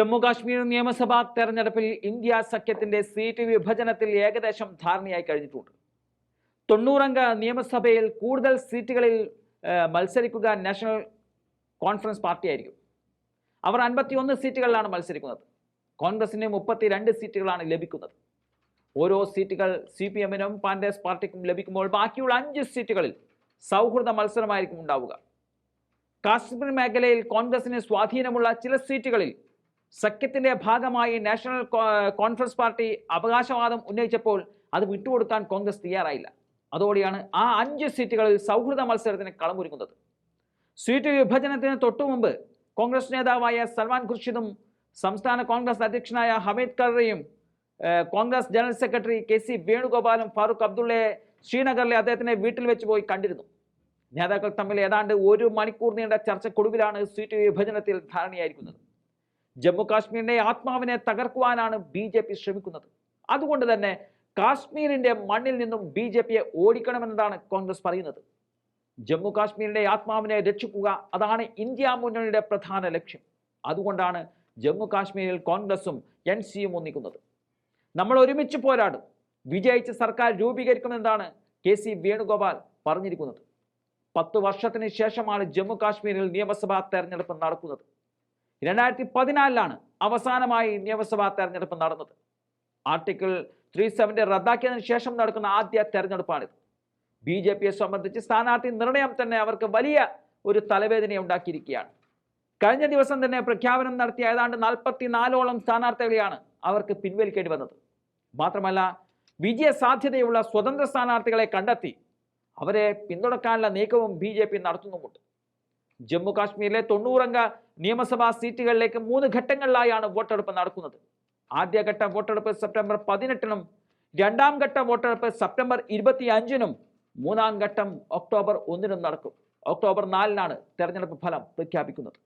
ജമ്മു കാശ്മീർ നിയമസഭാ തെരഞ്ഞെടുപ്പിൽ ഇന്ത്യ സഖ്യത്തിന്റെ സീറ്റ് വിഭജനത്തിൽ ഏകദേശം ധാരണയായി കഴിഞ്ഞിട്ടുണ്ട്. 90 അംഗ നിയമസഭയിൽ കൂടുതൽ സീറ്റുകളിൽ മത്സരിക്കുക നാഷണൽ കോൺഫറൻസ് പാർട്ടിയായിരിക്കും. അവർ 51 സീറ്റുകളിലാണ് മത്സരിക്കുന്നത്. കോൺഗ്രസിന് 32 സീറ്റുകളാണ് ലഭിക്കുന്നത്. ഓരോ സീറ്റുകൾ CPM-നും പാൻഡേസ് പാർട്ടിക്കും ലഭിക്കുമ്പോൾ ബാക്കിയുള്ള 5 സീറ്റുകളിൽ സൗഹൃദ മത്സരമായിരിക്കും ഉണ്ടാവുക. കാശ്മീർ മേഖലയിൽ കോൺഗ്രസിന് സ്വാധീനമുള്ള ചില സീറ്റുകളിൽ സഖ്യത്തിന്റെ ഭാഗമായി നാഷണൽ കോൺഫറൻസ് പാർട്ടി അവകാശവാദം ഉന്നയിച്ചപ്പോൾ അത് വിട്ടുകൊടുക്കാൻ കോൺഗ്രസ് തയ്യാറായില്ല. അതോടെയാണ് ആ 5 സീറ്റുകളിൽ സൗഹൃദ മത്സരത്തിന് കളമൊരുങ്ങുന്നത്. സീറ്റ് വിഭജനത്തിന് തൊട്ടുമുമ്പ് കോൺഗ്രസ് നേതാവായ സൽമാൻ ഖുർഷിദും സംസ്ഥാന കോൺഗ്രസ് അധ്യക്ഷനായ ഹമീദ് കർറിയും കോൺഗ്രസ് ജനറൽ സെക്രട്ടറി KC വേണുഗോപാലും ഫാറൂഖ് അബ്ദുള്ളയെ ശ്രീനഗറിലെ അദ്ദേഹത്തിന്റെ വീട്ടിൽ വെച്ച് പോയി കണ്ടിരുന്നു. നേതാക്കൾ തമ്മിൽ ഏതാണ്ട് 1 മണിക്കൂർ നീണ്ട ചർച്ചക്കൊടുവിലാണ് സീറ്റ് വിഭജനത്തിൽ ധാരണയായിരിക്കുന്നത്. ജമ്മു കാശ്മീരിന്റെ ആത്മാവിനെ തകർക്കുവാനാണ് BJP ശ്രമിക്കുന്നത്. അതുകൊണ്ട് തന്നെ കാശ്മീരിന്റെ മണ്ണിൽ നിന്നും BJPയെ ഓടിക്കണമെന്നതാണ് കോൺഗ്രസ് പറയുന്നത്. ജമ്മു കാശ്മീരിന്റെ ആത്മാവിനെ രക്ഷിക്കുക, അതാണ് ഇന്ത്യ മുന്നണിയുടെ പ്രധാന ലക്ഷ്യം. അതുകൊണ്ടാണ് ജമ്മു കാശ്മീരിൽ കോൺഗ്രസും NCയും ഒന്നിക്കുന്നത്. നമ്മൾ ഒരുമിച്ച് പോരാടും, വിജയിച്ച് സർക്കാർ രൂപീകരിക്കുമെന്നാണ് KC വേണുഗോപാൽ പറഞ്ഞിരിക്കുന്നത്. 10 വർഷത്തിന് ശേഷമാണ് ജമ്മു കാശ്മീരിൽ നിയമസഭാ തെരഞ്ഞെടുപ്പ് നടക്കുന്നത്. 2014 അവസാനമായി നിയമസഭാ തെരഞ്ഞെടുപ്പ് നടന്നത്. ആർട്ടിക്കിൾ 370 റദ്ദാക്കിയതിനു ശേഷം നടക്കുന്ന ആദ്യ തെരഞ്ഞെടുപ്പാണിത്. BJPയെ സംബന്ധിച്ച് സ്ഥാനാർത്ഥി നിർണയം തന്നെ അവർക്ക് വലിയ ഒരു തലവേദന ഉണ്ടാക്കിയിരിക്കുകയാണ്. കഴിഞ്ഞ ദിവസം തന്നെ പ്രഖ്യാപനം നടത്തിയ ഏതാണ്ട് 44ഓളം സ്ഥാനാർത്ഥികളെയാണ് അവർക്ക് പിൻവലിക്കേണ്ടി വന്നത്. മാത്രമല്ല, വിജയ സാധ്യതയുള്ള സ്വതന്ത്ര സ്ഥാനാർത്ഥികളെ കണ്ടെത്തി അവരെ പിന്തുണക്കാനുള്ള നീക്കവും BJP നടത്തുന്നുമുണ്ട്. ജമ്മു കാശ്മീരിലെ 90 അംഗ നിയമസഭാ സീറ്റുകളിലേക്ക് 3 ഘട്ടങ്ങളിലായാണ് വോട്ടെടുപ്പ് നടക്കുന്നത്. ആദ്യഘട്ട വോട്ടെടുപ്പ് സെപ്റ്റംബർ 18-നും, രണ്ടാം ഘട്ട വോട്ടെടുപ്പ് സെപ്റ്റംബർ 25-നും, മൂന്നാം ഘട്ടം ഒക്ടോബർ 1-നും നടക്കും. ഒക്ടോബർ 4-നാണ് തെരഞ്ഞെടുപ്പ് ഫലം പ്രഖ്യാപിക്കുന്നത്.